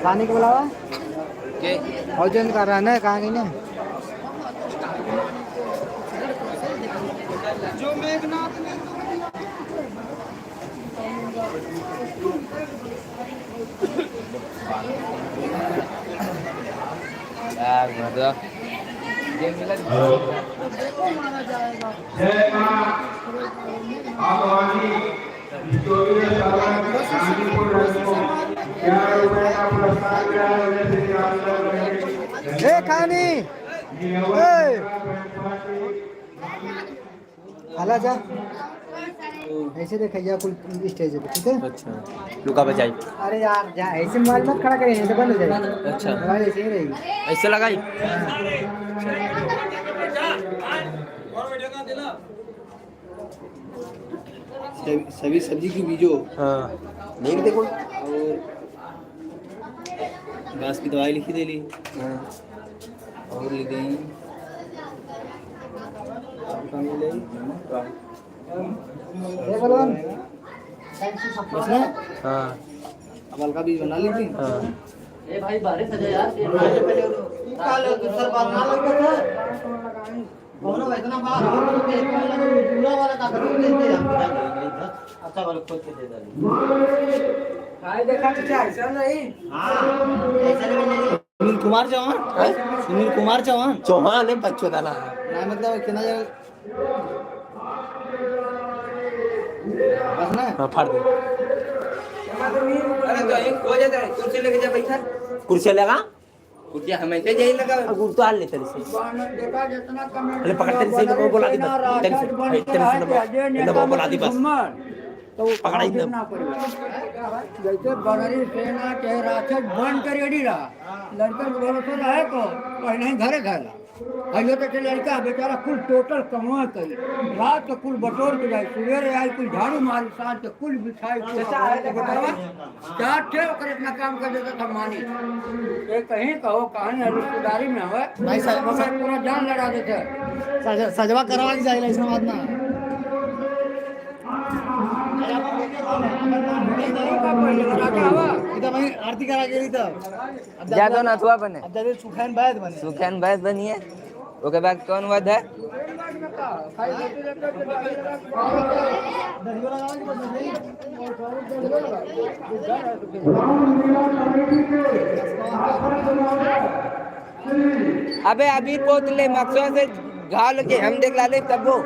खाने के बुलावा के भोजन कर रहा है कहाँ गई ना जो मेघनाथ ने यार मतलब गेम मिला जय मां आवानी विक्टोरिया सावन गांधीपुर रजो 11 रुपए का पुरस्कार मिला है ए खानी हाला जा ऐसे देखिए कुल स्टेज पे ठीक है। अच्छा लुका बजाई अरे यार जा ऐसे मोबाइल मत खड़ा करिए नहीं तो बंद हो जाएगा। अच्छा मोबाइल ऐसे ही रहेगी ऐसे लगाई सभी सब्जी की बीजो हाँ देख देखो और घास की दवाई लिखी दे ली और लिख गई हाँ अब हल्का बीज बना ली थी। हाँ ए भाई बारिश आ यार ये पहले काल सर बात ना लग था कौन है इतना बाहर पूरा वाला का कर देते हैं अच्छा वाला खोल के दे दे भाई देखा तो क्या ऐसा नहीं हां ऐसा नहीं सुनील कुमार चौहान सुनील कुमार चौहान चौहान है बच्चों का नाम ना मतलब कितना जगह बस ना हाँ फाड़ दे अरे तो एक हो जाता है कुर्सी लेके जा बैठा कुर्सी लगा कुर्सी हमेशा यही लगा गुड़ तो हाल ले तेरे से देखा जितना कमेंट अरे पकड़ तेरे से बोला दी तेरे से बोला दी बस तो पकड़ा ही जैसे बनरी सेना के राक्षस बंद कर रेडी रहा लड़का भरोसा रहे तो पहले घरे खाला अयो तो लड़का बेचारा कुल टोटल कमा करी रात को कुल बटोर के जाए सवेरे आई कुल झाड़ू मारी सांझ के कुल बिछाई क्या थे ओकर इतना काम कर देता था मानी ये कहीं कहो कहानी रिश्तेदारी में हो भाई पूरा जान लड़ा देते सजवा करवा के जाए ऐसा बात ना आरती करा के ज्यादा ना थुआ बने अब जब सुखैन बैद बने सुखैन बैस बनिए ओके बाद कौन वध है अबे अभी पोतले मकसद से घाल के हम देख लाले तब वो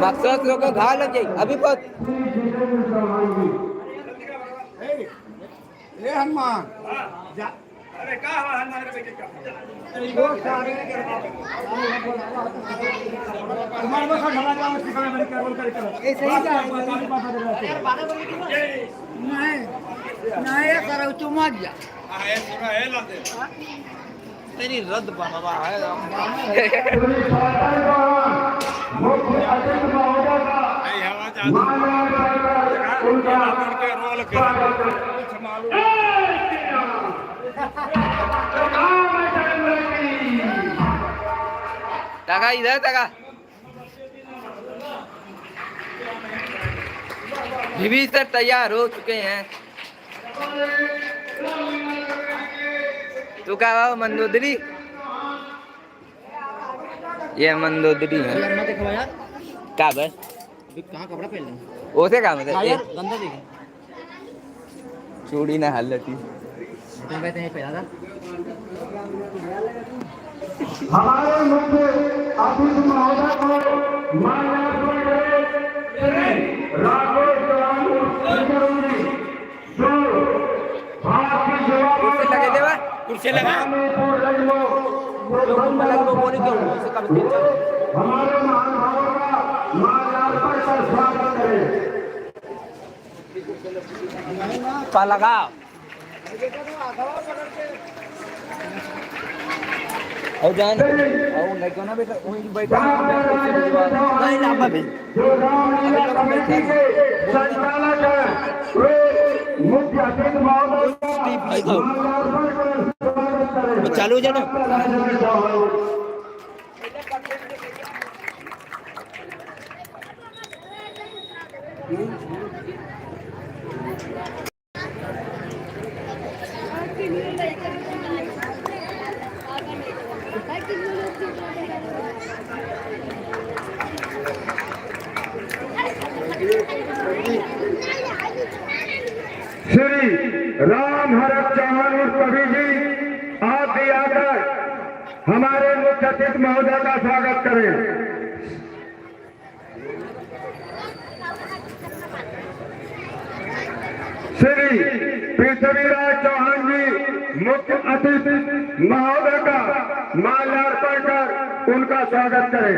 मकसद लोग को घाल लग जाए अभी पोत ए हनुमान अरे का हनुमान रे बेटे का वो सारे तुम्हारे बस ढला का सिखाना बड़ी कर बोल कर ए सही क्या नहीं नहीं ये करो तुम आ जा हां ये पूरा है ला दे तेरी रद्द बाबा है नहीं हवा जा उनका के रोल कर टका इधर टका विभीषण तैयार हो चुके हैं तू क्या हुआ मंदोदरी ये मंदोदरी है क्या बस कहां कपड़ा पहन ले ओसे काम है यार गंदा देखे चूड़ी ना हालती तुम कहते हैं पहला था हमारे मुख्य अतिथि महोदय को माननीय राघव जवानी जो भारत की सेवा कुर्सी लगे देवा कुर्सी लगा वो बोले क्यों इसे कब तेल चल हमारे महानुभावों का माल्यार्पण कर स्वागत करें का लगा और जान और नहीं क्यों ना बेटा वहीं बैठा नहीं ना अभी जो राम लीला कमेटी के संचालक हैं वे मुख्य अतिथि महोदय का माल्यार्पण कर स्वागत करें चालू जानो श्री राम हरक चौहान और कवि जी आप भी आकर हमारे मुख्य अतिथि महोदय का स्वागत करें। श्री पृथ्वीराज चौहान जी मुख्य अतिथि महोदय का माल्यार्पण कर उनका स्वागत करें।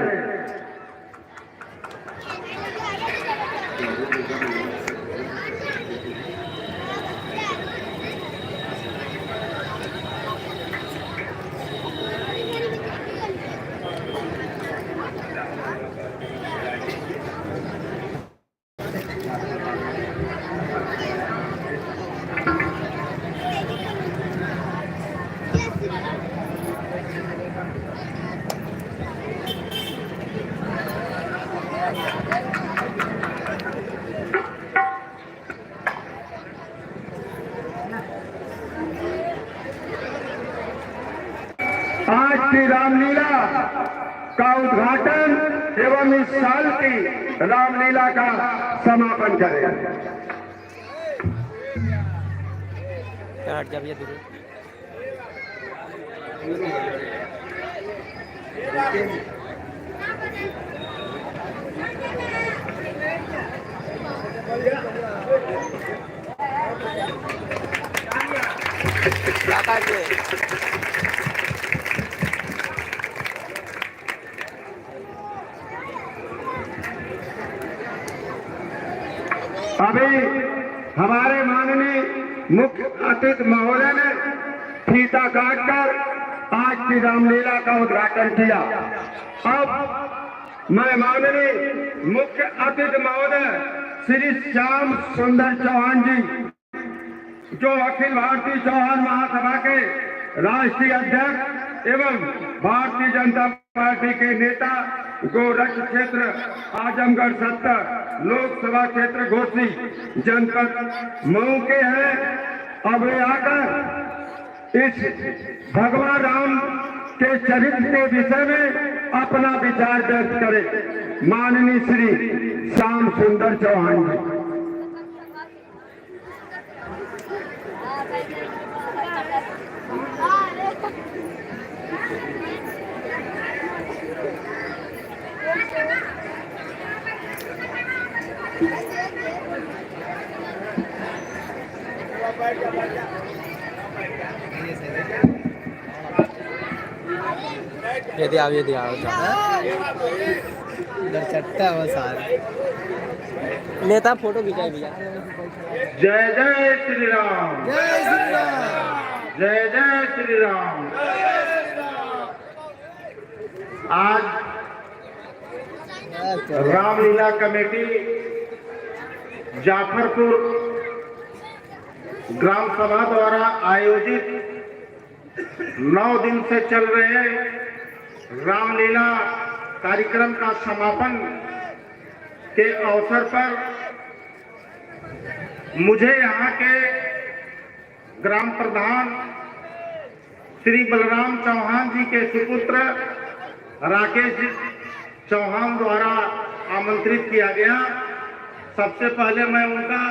आज की रामलीला का उद्घाटन एवं इस साल की रामलीला का समापन करें। अभी हमारे माननीय मुख्य अतिथि महोदय ने फीता काटकर आज की रामलीला का उद्घाटन किया। अब मैं माननीय मुख्य अतिथि महोदय श्री श्याम सुंदर चौहान जी, जो अखिल भारतीय चौहान महासभा के राष्ट्रीय अध्यक्ष एवं भारतीय जनता पार्टी के नेता, गोरख क्षेत्र आजमगढ़ 70 लोकसभा क्षेत्र घोसी जनपद मऊ के हैं, अब वे आकर इस भगवान राम के चरित्र के विषय में अपना विचार व्यक्त करें। माननीय श्री श्याम सुंदर चौहान जी। यदि आओ चट्टा वो सारे नेता फोटो खिंचाए भैया। जय जय श्री राम, जय श्री राम, जय जय श्री राम। आज रामलीला कमेटी जाफरपुर ग्राम सभा द्वारा आयोजित 9 दिन से चल रहे रामलीला कार्यक्रम का समापन के अवसर पर मुझे यहाँ के ग्राम प्रधान श्री बलराम चौहान जी के सुपुत्र राकेश चौहान द्वारा आमंत्रित किया गया। सबसे पहले मैं उनका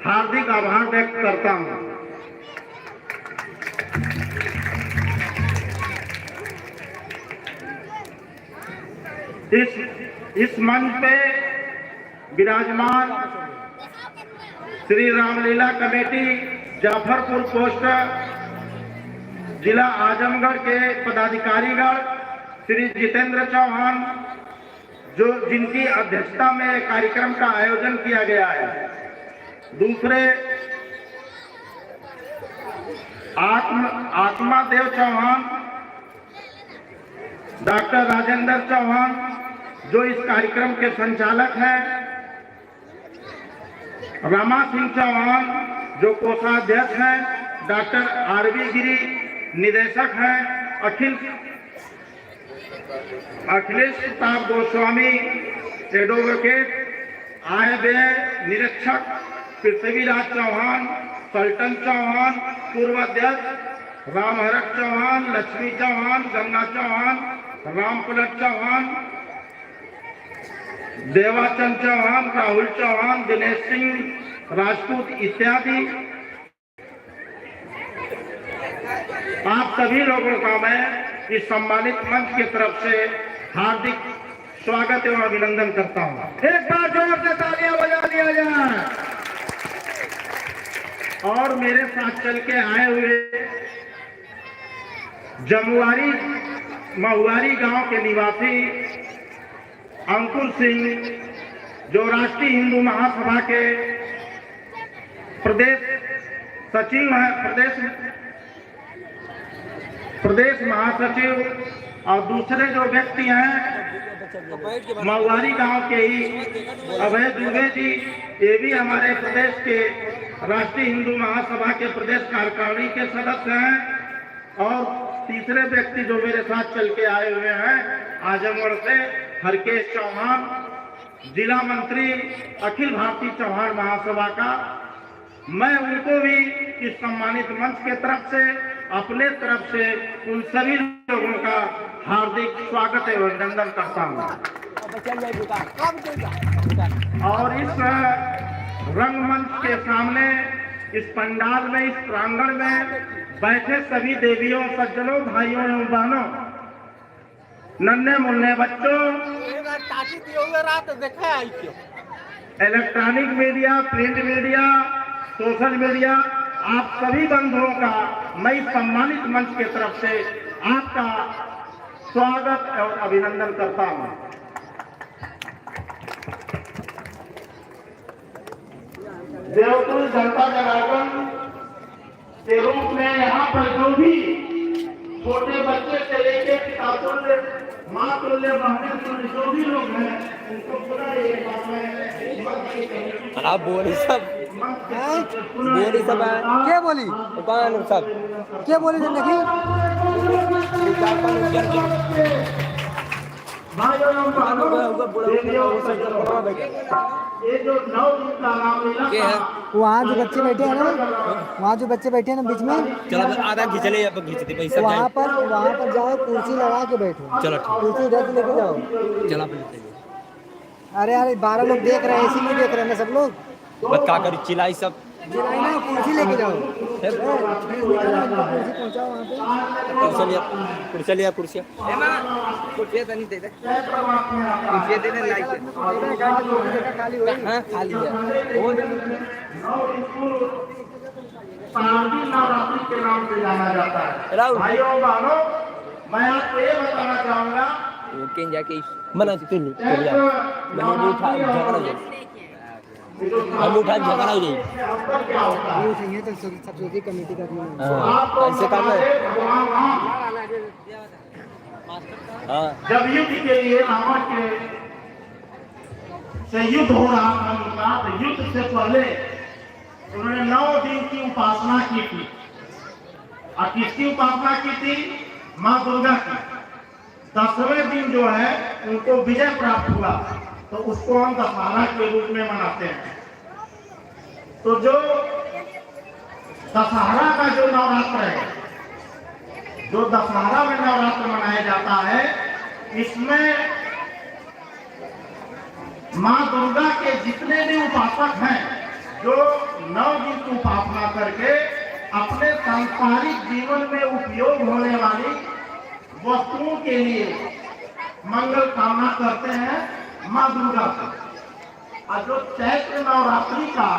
हार्दिक आभार व्यक्त करता हूँ। इस मंच पे विराजमान श्री रामलीला कमेटी जाफरपुर पोस्ट जिला आजमगढ़ के पदाधिकारीगण श्री जितेंद्र चौहान, जो जिनकी अध्यक्षता में कार्यक्रम का आयोजन किया गया है। दूसरे आत्मा देव चौहान, डॉक्टर राजेंद्र चौहान जो इस कार्यक्रम के संचालक हैं, रामा सिंह चौहान जो कोषाध्यक्ष हैं, डॉक्टर आरवी गिरी निदेशक हैं, अखिलेश प्रताप गोस्वामी एडवोकेट, आए हुए निरीक्षक पृथ्वीराज चौहान, पलटन चौहान, पूर्व अध्यक्ष रामहरक चौहान, लक्ष्मी चौहान, गंगा चौहान, रामपुलट चौहान, देवाचंद चौहान, राहुल चौहान, दिनेश सिंह राजपूत इत्यादि आप सभी लोगों का मैं इस सम्मानित मंच की तरफ से हार्दिक स्वागत एवं अभिनंदन करता हूं। एक बार जोर से तालियां बजा दिया जाए। और मेरे साथ चल के आए हुए जमुआरी महुआरी गांव के निवासी अंकुर सिंह, जो राष्ट्रीय हिंदू महासभा के प्रदेश सचिव हैं, प्रदेश महासचिव, और दूसरे जो व्यक्ति हैं महुआरी गांव के ही अभय दुबे जी, ये भी हमारे प्रदेश के राष्ट्रीय हिंदू महासभा के प्रदेश कार्यकारिणी के सदस्य हैं। और तीसरे व्यक्ति जो मेरे साथ चल के आए हुए हैं आजमगढ़ से हरकेश चौहान, जिला मंत्री अखिल भारतीय चौहान महासभा का, मैं उनको भी इस सम्मानित मंच के तरफ से, अपने तरफ से उन सभी लोगों का हार्दिक स्वागत एवं अभिनंदन करता हूं। और इस रंगमंच के सामने, इस पंडाल में, इस प्रांगण में बैठे सभी देवियों, सज्जनों, भाइयों एवं बहनों, नन्हे मुन्ने बच्चों, electronic media, print media, social media, आप सभी बंधुओं का मैं इस सम्मानित मंच की तरफ से आपका स्वागत और अभिनंदन करता हूं। देवतुल जनता जनार्दन के रूप में यहाँ पर जो भी छोटे बच्चे से लेकर पितातुल्य, मातुल्य, बहने जो भी लोग हैं, उनको पूरा ये बात में आप बोले सब क्या बोली सब क्या बोली जिंदगी ये जो 9 दिन का रामलीला क्या है? वहाँ जो बच्चे बैठे हैं ना, वहाँ जो बच्चे बैठे हैं ना बीच में, चलो आधा खींच ले, अब खींचते पैसा वहाँ पर जाओ, कुर्सी लगा के बैठो। चलो ठीक, कुर्सी इधर से लेके जाओ। चला अरे 12 लोग देख रहे हैं, इसीलिए देख रहे हैं ना सब लोग। बस का करी चिल्लाई सब, जिलाई ना, कुर्सी लेके जाओ, कुर्सी पहुँचाओ वहाँ पे। कुर्सिया लिया, कुर्सिया तो नहीं दे दे, कुर्सिया दे दे, लाइक खाली हो हाँ खाली है वो नवरात्रि के नाम से जाना जाता है। राहुल भाइयों बहनों, मैं आपको ये बताना चाहूंगा, वो कहीं जाके मना तो नहीं चलिए, मैंने भी उठा झगड़ा जाए, हम उठा झगड़ा ही नहीं, क्या होता है, ये तो सब कमेटी का भी ऐसे काम है। हाँ जब युद्ध के लिए रावण के से युद्ध हो रहा था उनका, तो युद्ध से पहले उन्होंने 9 दिन की उपासना की थी। और किसकी उपासना की थी? माँ दुर्गा की। 10वें दिन जो है उनको विजय प्राप्त हुआ, तो उसको हम दशहरा के रूप में मनाते हैं। तो जो दशहरा का जो नवरात्र है, जो दशहरा में नवरात्र मनाया जाता है, इसमें माँ दुर्गा के जितने भी उपासक हैं, जो 9 दिन की उपासना करके अपने सांसारिक जीवन में उपयोग होने वाली वस्तुओं के लिए मंगल कामना करते हैं माँ दुर्गा से। और जो चैत्र नवरात्रि का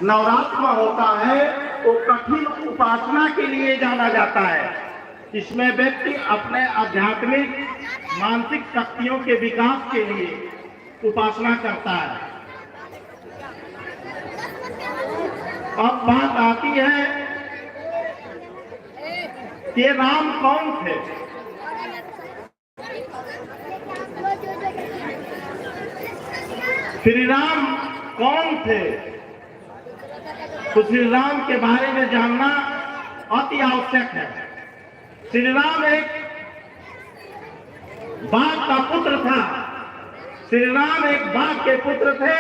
नवरात्र होता है, वो कठिन उपासना के लिए जाना जाता है। इसमें व्यक्ति अपने आध्यात्मिक मानसिक शक्तियों के विकास के लिए उपासना करता है। अब बात आती है कि राम कौन थे? श्री राम कौन थे? तो श्री राम के बारे में जानना अति आवश्यक है। श्री राम एक बाप का पुत्र था, श्री राम एक बाप के पुत्र थे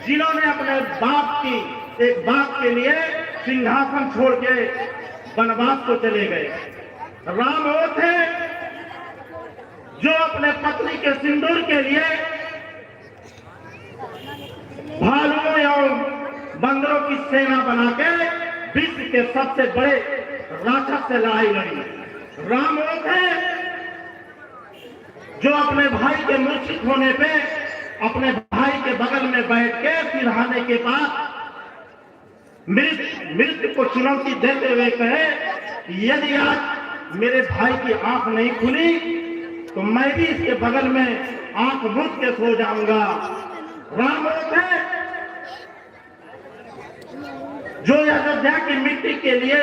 जिन्होंने अपने एक बाप के लिए सिंहासन छोड़ के वनवास को चले गए। राम वो थे जो अपने पत्नी के सिंदूर के लिए भालुओं एवं बंदरों की सेना बना के विश्व के सबसे बड़े राक्षस से लड़ाई लड़ी। राम वो थे जो अपने भाई के मूर्छित होने पे अपने भाई के बगल में बैठ के सिरहाने के बाद मृत्यु को चुनौती देते हुए कहे, यदि आज मेरे भाई की आंख नहीं खुली तो मैं भी इसके बगल में आंख मूंद के सो जाऊंगा। राम वो थे जो अयोध्या की मिट्टी के लिए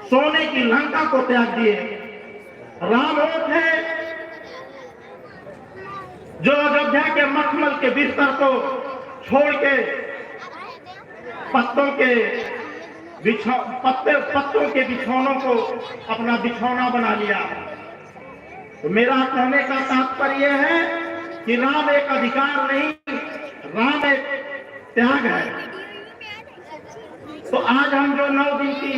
सोने की लंका को त्याग दिए। राम वो थे जो अयोध्या के मखमल के बिस्तर को छोड़ के पत्तों के बिछौनों को अपना बिछौना बना लिया। तो मेरा कहने का तात्पर्य है कि राम एक अधिकार नहीं, राम एक त्याग है। तो आज हम जो 9 दिन की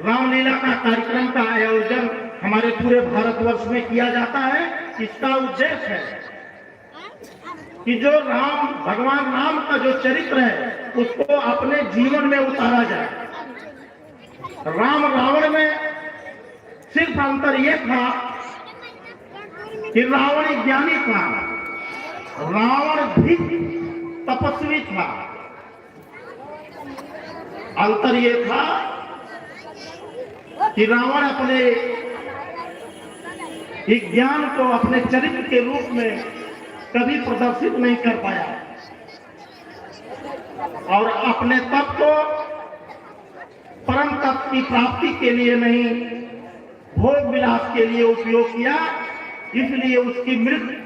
रामलीला का कार्यक्रम का आयोजन हमारे पूरे भारतवर्ष में किया जाता है, इसका उद्देश्य है कि जो भगवान राम का जो चरित्र है उसको अपने जीवन में उतारा जाए। राम रावण में सिर्फ अंतर यह था कि रावण ज्ञानी था, रावण भी तपस्वी था। अंतर यह था कि रावण अपने ज्ञान को अपने चरित्र के रूप में कभी प्रदर्शित नहीं कर पाया और अपने तप को परम तप की प्राप्ति के लिए नहीं, भोग विलास के लिए उपयोग किया, इसलिए उसकी मृत्यु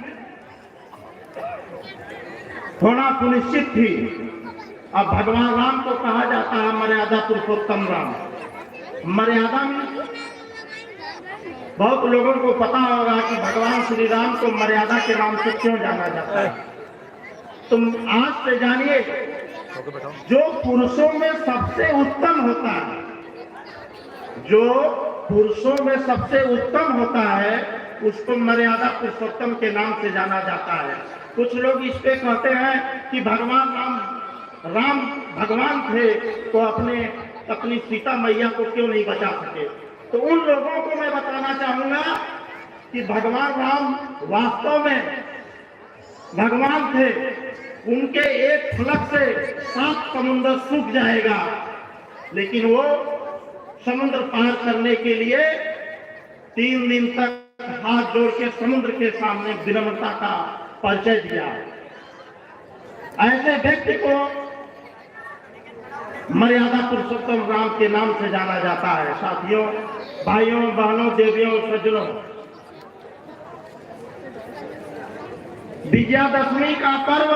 होना सुनिश्चित थी। अब भगवान राम को कहा जाता है मर्यादा पुरुषोत्तम राम। मर्यादा में बहुत लोगों को पता होगा कि भगवान श्री राम को मर्यादा के नाम से क्यों जाना जाता है। तुम आज से जानिए, जो पुरुषों में सबसे उत्तम होता है, जो पुरुषों में सबसे उत्तम होता है, उसको मर्यादा पुरुषोत्तम के नाम से जाना जाता है। कुछ लोग इस पे कहते हैं कि भगवान राम भगवान थे तो अपनी सीता मैया को क्यों नहीं बचा सके। तो उन लोगों को मैं बताना चाहूंगा कि भगवान राम वास्तव में भगवान थे। उनके एक फलक से 7 समुद्र सूख जाएगा, लेकिन वो समुद्र पार करने के लिए 3 दिन तक हाथ जोड़ के समुद्र के सामने विनम्रता का परिचय दिया। ऐसे व्यक्ति को मर्यादा पुरुषोत्तम राम के नाम से जाना जाता है। साथियों, भाइयों, बहनों, देवियों, सज्जनों, विजयादशमी का पर्व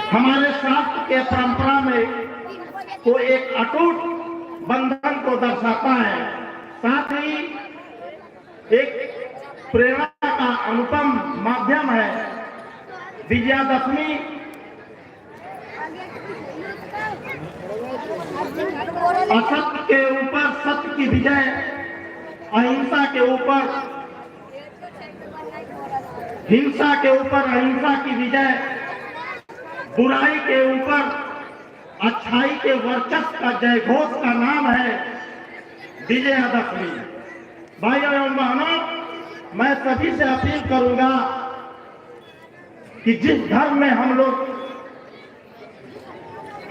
हमारे शास्त्र के परंपरा में को एक अटूट बंधन को दर्शाता है, साथ ही एक प्रेरणा का अनुपम माध्यम है। विजयादशमी असत्य के ऊपर सत्य की विजय, अहिंसा के ऊपर हिंसा के ऊपर अहिंसा की विजय, बुराई के ऊपर अच्छाई के वर्चस्व का जयघोष का नाम है विजयादशमी। भाइयों एवं बहनों, मैं सभी से अपील करूंगा कि जिस धर्म में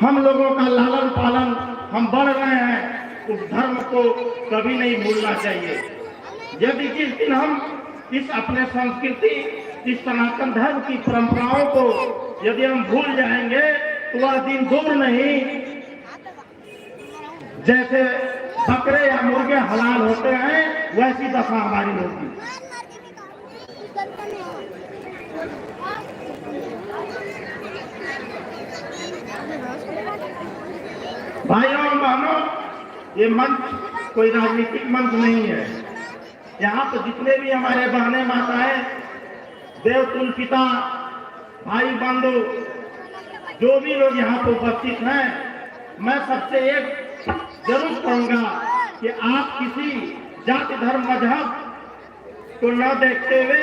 हम लोगों का लालन पालन हम बढ़ रहे हैं, उस धर्म को कभी नहीं भूलना चाहिए। यदि जिस दिन हम इस अपने संस्कृति, इस सनातन धर्म की परंपराओं को यदि हम भूल जाएंगे तो वह दिन दूर नहीं। जैसे बकरे या मुर्गे हलाल होते हैं, वैसी दशा हमारी होगी। भाइयों और बहनों, ये मंच कोई राजनीतिक मंच नहीं है। यहाँ पर जितने भी हमारे बहने माताएं, देवतुल पिता, भाई बंधु, जो भी लोग यहाँ पर उपस्थित हैं, मैं सबसे एक जरूर कहूंगा कि आप किसी जाति धर्म मजहब को न देखते हुए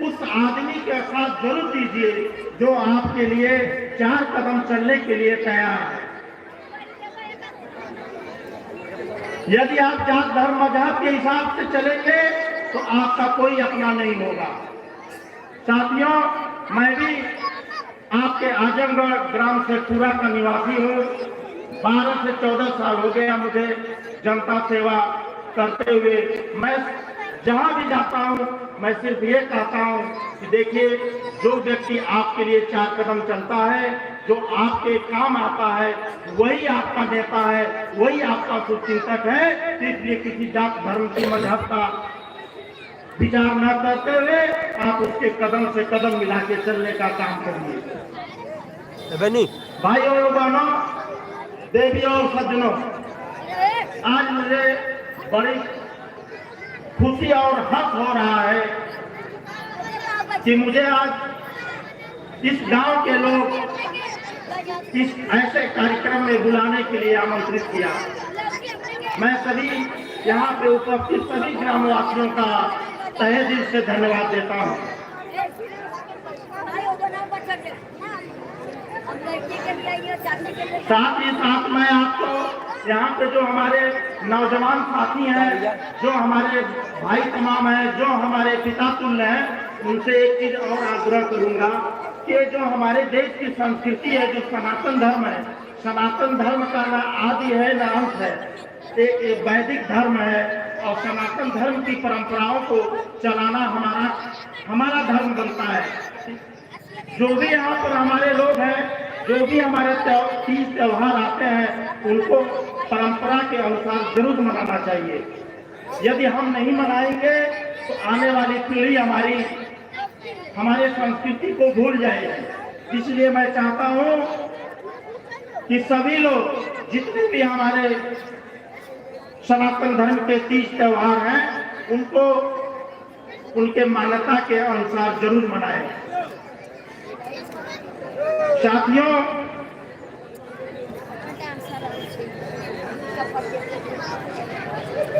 उस आदमी के साथ जरूर दीजिए जो आपके लिए 4 कदम चलने के लिए तैयार है। यदि आप जात धर्म मजहब के हिसाब से चलेंगे तो आपका कोई अपना नहीं होगा। साथियों, मैं भी आपके आजमगढ़ ग्राम से पूरा का निवासी हूँ। 12 से 14 साल हो गया मुझे जनता सेवा करते हुए। मैं जहाँ भी जाता हूँ मैं सिर्फ ये कहता हूँ कि देखिए, जो व्यक्ति आपके लिए 4 कदम चलता है, जो आपके काम आता है, वही आपका नेता है, वही आपका शुभचिंतक है। इसलिए किसी जात धर्म की मजहब का विचार न करते हुए आप उसके कदम से कदम मिला के चलने का काम करिए। भाइयों और बहनों, देवियों और सज्जनों, आज मुझे बड़ी खुशी और हर्ष हो रहा है कि मुझे आज इस गांव के लोग इस ऐसे कार्यक्रम में बुलाने के लिए आमंत्रित किया। मैं सभी यहाँ पे उपस्थित सभी ग्रामवासियों का तहे दिल से धन्यवाद देता हूँ। साथ ही साथ मैं आपको यहाँ पे जो हमारे नौजवान साथी हैं, जो हमारे भाई तमाम हैं, जो हमारे पिता तुल्य हैं, उनसे एक चीज और आग्रह करूंगा कि जो हमारे देश की संस्कृति है, जो सनातन धर्म है, सनातन धर्म का ना आदि है ना अंत है, एक वैदिक धर्म है और सनातन धर्म की परंपराओं को चलाना हमारा धर्म बनता है। जो भी यहाँ पर हमारे लोग हैं, जो भी हमारे तीज त्योहार आते हैं, उनको परंपरा के अनुसार जरूर मनाना चाहिए। यदि हम नहीं मनाएंगे तो आने वाली पीढ़ी हमारे संस्कृति को भूल जाएगी। इसलिए मैं चाहता हूँ कि सभी लोग, जितने भी हमारे सनातन धर्म के तीज त्योहार हैं, उनको उनके मान्यता के अनुसार जरूर मनाएं। साथियों,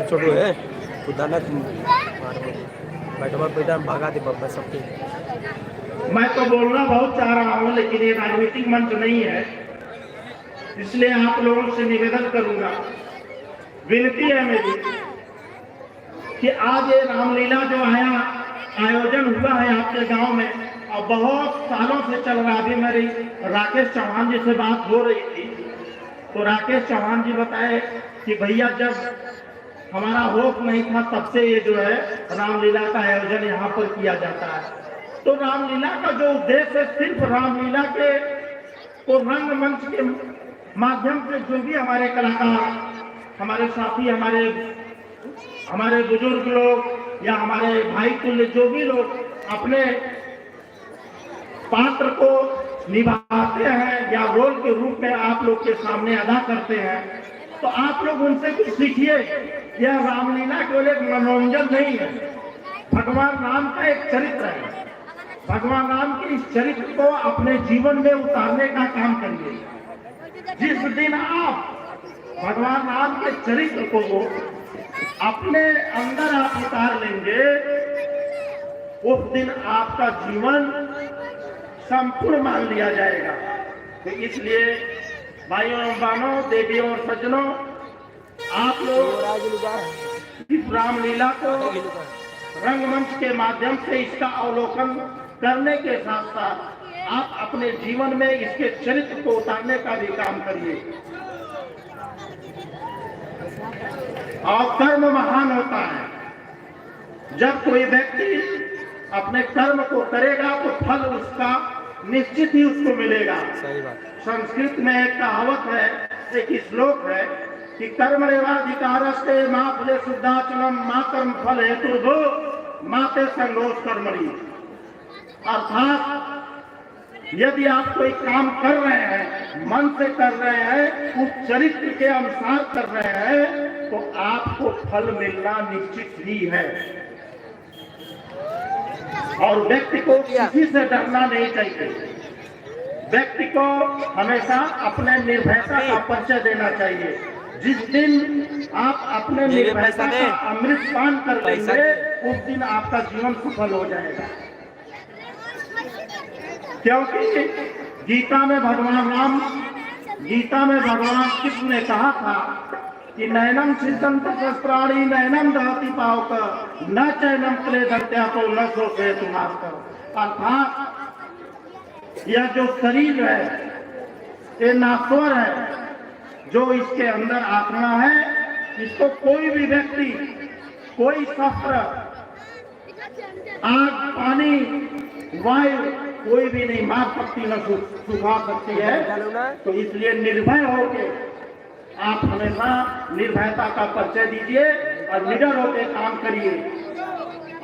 छोटू है उदाना बेटा भागा दे बाबा सबके। मैं तो बोलना बहुत चाह रहा हूँ, लेकिन ये राजनीतिक मंच नहीं है, इसलिए आप लोगों से निवेदन करूंगा, विनती है मेरी कि आज ये रामलीला जो आयोजन हुआ है आपके गांव में, और बहुत सालों से चल रहा। अभी मेरी राकेश चौहान जी से बात हो रही थी, तो राकेश चौहान जी बताए कि भैया जब हमारा होश नहीं था तब से ये जो है रामलीला का आयोजन यहाँ पर किया जाता है। तो रामलीला का जो उद्देश्य है, सिर्फ रामलीला के को रंगमंच के माध्यम से जो भी हमारे कलाकार, हमारे साथी, हमारे बुजुर्ग लोग या हमारे भाई तुल्य जो भी लोग अपने पात्र को निभाते हैं या रोल के रूप में आप लोग के सामने अदा करते हैं, तो आप लोग उनसे कुछ सीखिए। यह रामलीला केवल एक मनोरंजन नहीं है, भगवान राम का एक चरित्र है। भगवान राम के इस चरित्र को अपने जीवन में उतारने का काम करिए। जिस दिन आप भगवान राम के चरित्र को अपने अंदर आप उतार लेंगे, उस दिन आपका जीवन संपूर्ण मान लिया जाएगा। तो इसलिए भाइयों और बहनों, देवियों और सज्जनों, आप लोग इस रामलीला को रंगमंच के माध्यम से इसका अवलोकन करने के साथ साथ आप अपने जीवन में इसके चरित्र को उतारने का भी काम करिए। और कर्म महान होता है। जब कोई व्यक्ति अपने कर्म को करेगा तो फल उसका निश्चित ही उसको मिलेगा। सही बात। संस्कृत में एक कहावत है, एक श्लोक है कि कर्मण्येवाधिकारस्ते मा फले शुद्धाचलम मा कर्म फल हेतुर्भो माते संगोष कर्मणि। अर्थात यदि आप कोई काम कर रहे हैं, मन से कर रहे हैं, उस चरित्र के अनुसार कर रहे हैं, तो आपको फल मिलना निश्चित ही है। और व्यक्ति को किसी से डरना नहीं चाहिए। व्यक्ति को हमेशा अपने निर्भयता का परिचय देना चाहिए। जिस दिन आप अपने निर्भयता का अमृत पान कर लेंगे, उस दिन आपका जीवन सफल हो जाएगा। क्योंकि गीता में भगवान कृष्ण ने कहा था कि नैनम छिदंत शस्त्राणी नैनम दहति पावक न चैनम क्लेदत्या तो न सोचे तुम्हारा। अर्थात यह जो शरीर है ये नाश्वर है, जो इसके अंदर आत्मा है, इसको कोई भी व्यक्ति, कोई शस्त्र, आग, पानी, वायु कोई भी नहीं मार सकती, न सुखा सकती है। तो इसलिए निर्भय होके आप हमेशा निर्भयता का परिचय दीजिए और निडर होकर काम करिए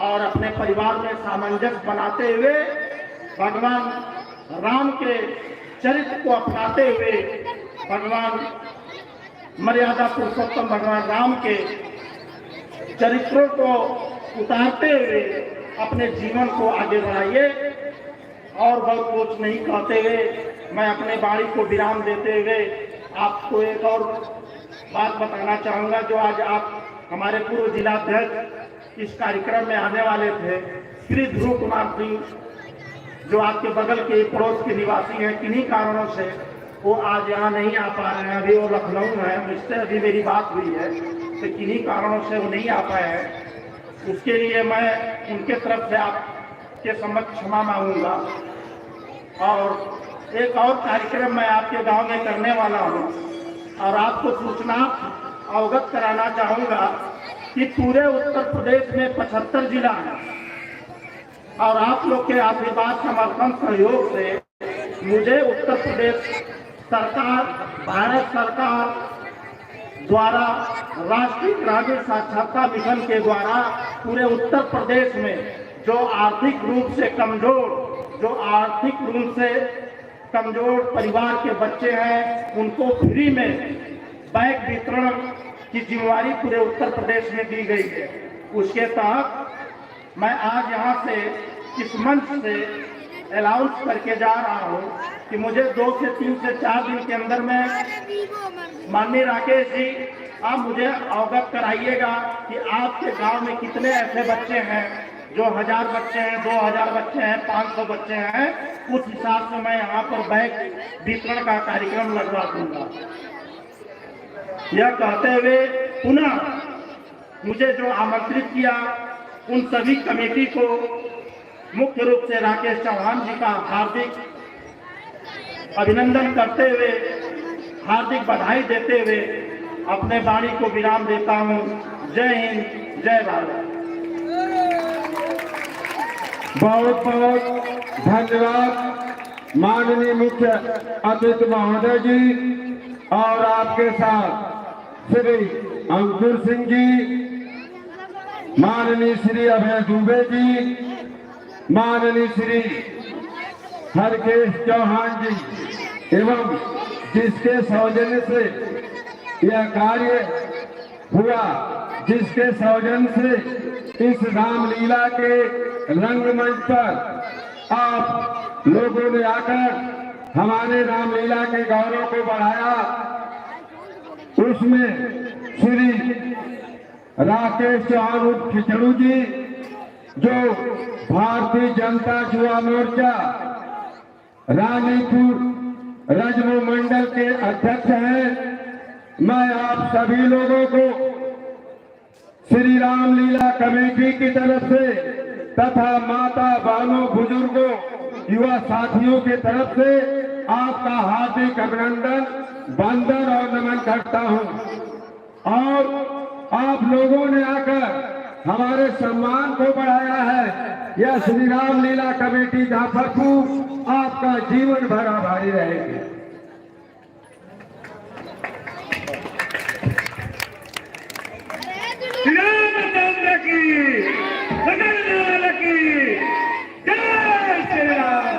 और अपने परिवार में सामंजस्य बनाते हुए भगवान राम के चरित्र को अपनाते हुए भगवान मर्यादा पुरुषोत्तम भगवान राम के चरित्रों को उतारते हुए अपने जीवन को आगे बढ़ाइए। और बहुत कुछ नहीं कहते हुए मैं अपने वाणी को विराम देते हुए आपको एक और बात बताना चाहूँगा। जो आज आप हमारे पूर्व जिलाध्यक्ष इस कार्यक्रम में आने वाले थे, श्री ध्रुव कुमार सिंह, जो आपके बगल के पड़ोस के निवासी हैं, किन्हीं कारणों से वो आज यहाँ नहीं आ पा रहे हैं। अभी वो लखनऊ में है, मुझसे अभी मेरी बात हुई है, तो किन्हीं कारणों से वो नहीं आ पाए हैं। उसके लिए मैं उनके तरफ से आपके समक्ष क्षमा मांगूंगा। और एक और कार्यक्रम मैं आपके गांव में करने वाला हूं और आपको सूचना अवगत कराना चाहूंगा कि पूरे उत्तर प्रदेश में 75 जिला है और आप लोग के आशीर्वाद, समर्थन, सहयोग से मुझे उत्तर प्रदेश सरकार, भारत सरकार द्वारा राष्ट्रीय ग्रामीण साक्षरता मिशन के द्वारा पूरे उत्तर प्रदेश में जो आर्थिक रूप से कमजोर परिवार के बच्चे हैं, उनको फ्री में बैग वितरण की जिम्मेवारी पूरे उत्तर प्रदेश में दी गई है। उसके तहत मैं आज यहाँ से इस मंच से अनाउंस करके जा रहा हूँ कि मुझे 2 से 3 से 4 दिन के अंदर में माननीय राकेश जी आप मुझे अवगत कराइएगा कि आपके गांव में कितने ऐसे बच्चे हैं जो 1000 बच्चे हैं, 2000 बच्चे हैं, 500 बच्चे हैं। उस हिसाब से मैं यहाँ पर बैग वितरण का कार्यक्रम लगवा दूंगा। यह कहते हुए पुनः मुझे जो आमंत्रित किया उन सभी कमेटी को मुख्य रूप से राकेश चौहान जी का हार्दिक अभिनंदन करते हुए, हार्दिक बधाई देते हुए अपने वाणी को विराम देता हूँ। जय हिंद, जय भारत। बहुत बहुत धन्यवाद माननीय मुख्य अतिथि महोदय जी और आपके साथ श्री अंकुर सिंह जी, माननीय श्री अभय दुबे जी, माननीय श्री हरकेश चौहान जी एवं जिसके सौजन्य से यह कार्य हुआ, जिसके सौजन्य से इस रामलीला के रंगमंच पर आप लोगों ने आकर हमारे रामलीला के गौरव को बढ़ाया, उसमें श्री राकेश चौहान उर्फ खिचड़ू जी जो भारतीय जनता युवा मोर्चा रानीपुर रजमो मंडल के अध्यक्ष हैं। मैं आप सभी लोगों को श्री रामलीला कमेटी की तरफ से तथा माता, बहनों, बुजुर्गों, युवा साथियों की तरफ से आपका हार्दिक अभिनंदन, वंदन और नमन करता हूं। और आप लोगों ने आकर हमारे सम्मान को बढ़ाया है। यह श्री रामलीला कमेटी जाफरपुर आपका जीवन भर आभारी रहेगी। रामचंद्र की, जगन्नाथ की जय श्री राम।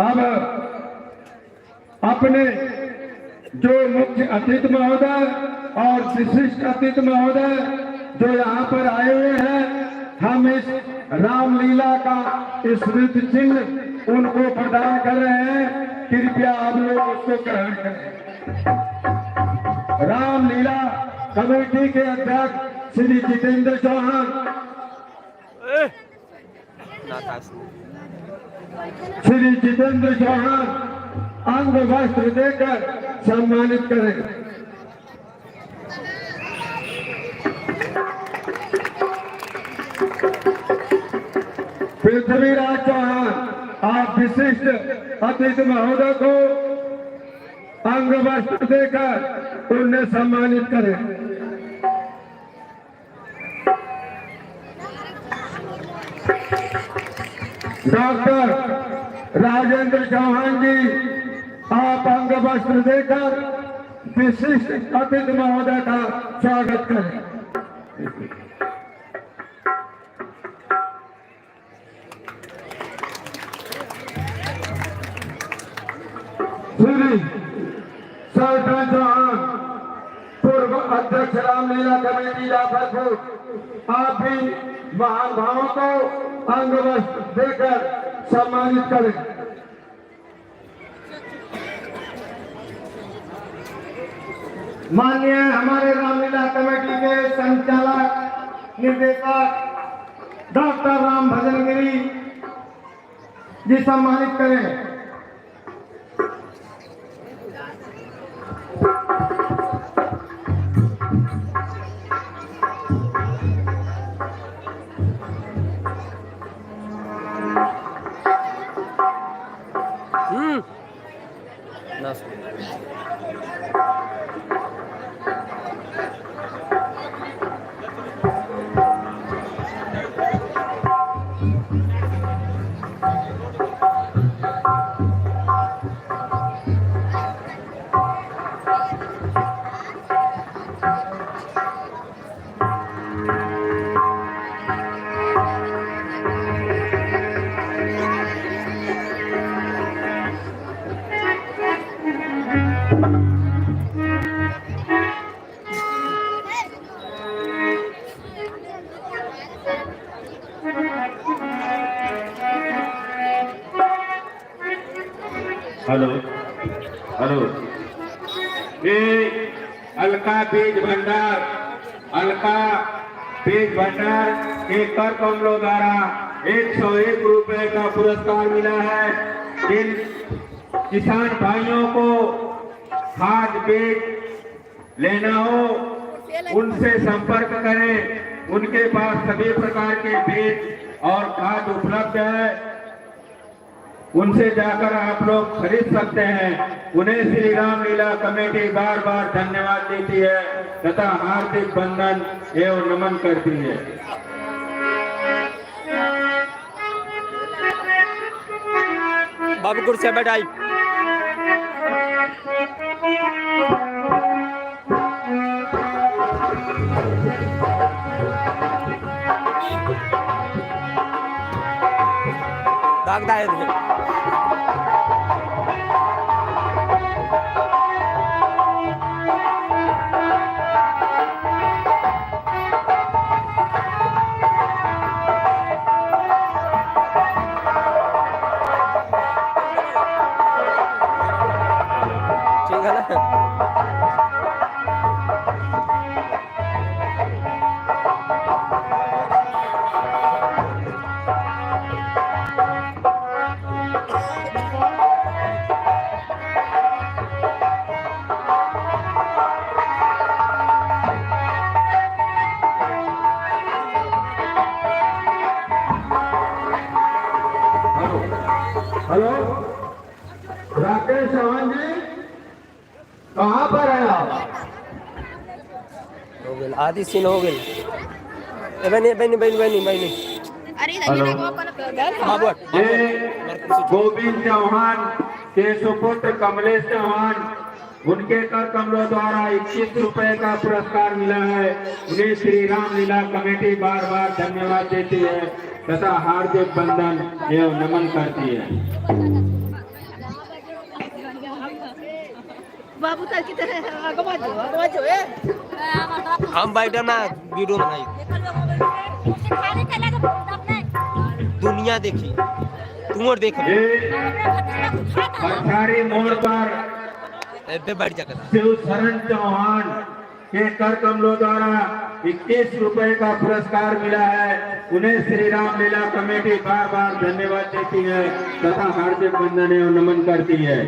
अब अपने जो मुख्य अतिथि महोदय और विशिष्ट अतिथि महोदय जो यहाँ पर आए हुए हैं, हम इस रामलीला का स्मृति चिन्ह उनको प्रदान कर रहे हैं। कृपया आप लोग उसको ग्रहण करें। रामलीला कमेटी के अध्यक्ष श्री जितेंद्र चौहान, श्री जितेंद्र चौहान अंग वस्त्र देकर सम्मानित करें। पृथ्वीराज चौहान, आप विशिष्ट अतिथि महोदय को अंग वस्त्र देकर उन्हें सम्मानित करें। डॉक्टर राजेंद्र चौहान जी, आप अंग वस्त्र देकर विशिष्ट अतिथि महोदय का स्वागत करें। श्री सरपंच चौहान, पूर्व अध्यक्ष रामलीला कमेटी जाफरपुर, आप भी महानुभावों को अंग वस्त्र देकर सम्मानित करें। माननीय हमारे रामलीला कमेटी के संचालक निर्देशक डॉक्टर राम भजन गिरी जी सम्मानित करें। हेलो हेलो, ये अलका बीज भंडार, अलका बीज भंडार के कर कमलों द्वारा 101 रुपए का पुरस्कार मिला है। जिन किसान भाइयों को खाद बीज लेना हो उनसे संपर्क करें। उनके पास सभी प्रकार के बीज और खाद उपलब्ध है, उनसे जाकर आप लोग खरीद सकते हैं। उन्हें श्री रामलीला कमेटी बार बार धन्यवाद देती है तथा हार्दिक बंधन एवं नमन करती है। बाबू कुर्सी बैठाई। दागदा है ठीक है ना। हेलो, राकेश चौहान जी, कहाँ पर है आप? हो गए आधी सीन हो गई। बनी बनी बनी बनी बनी। हेलो, ये गोविंद चौहान के सुपुत्र कमलेश चौहान, उनके कर कमलों द्वारा 21 रुपए का पुरस्कार मिला है। उन्हें श्री रामलीला कमेटी बार बार धन्यवाद देती है तथा हार्दिक बंधन एवं नमन करती है। बाबू तार की तरह आगवा जो है हम बैठे ना वीडियो बनाई दुनिया देखी तुम और देख ये सरकारी मोड़ पर ऐसे बैठ जाकर शिव शरण चौहान के कर कमलों द्वारा 21 रुपए का पुरस्कार मिला है। उन्हें श्री राम लीला कमेटी बार बार धन्यवाद देती है तथा हार्दिक वंदन एवं नमन करती है।